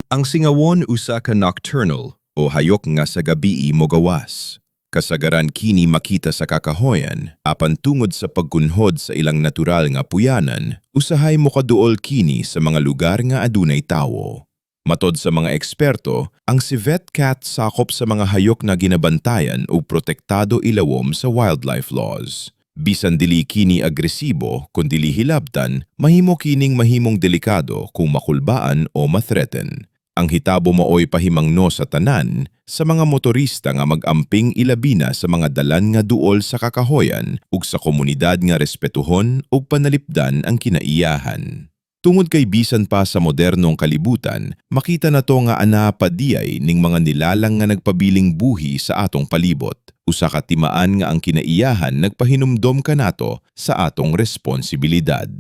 Ang singawon usa ka nocturnal o hayok nga sa gabii mogawas. Kasagaran kini makita sa kakahoyan apan tungod sa pagkunhod sa ilang natural nga puyanan, usahay mokaduol kini sa mga lugar nga adunay tawo. Matod sa mga eksperto, ang civet cat sakop sa mga hayok na ginabantayan o protektado ilawom sa wildlife laws. Bisan dili kini agresibo kun dili hilabtan, mahimo kining mahimong delikado kung makulbaan o ma-threaten. Ang hitabo maoy pahimangno sa tanan sa mga motorista nga mag-amping ilabi na sa mga dalan nga duol sa kakahoyan ug sa komunidad nga respetuhon ug panalipdan ang kinaiyahan. Tungod kay bisan pa sa modernong kalibutan, makita na to nga ana padiyay ning mga nilalang nga nagpabiling buhi sa atong palibot. Usa ka timaan nga ang kinaiyahan nagpahinumdom kanato sa atong responsibilidad.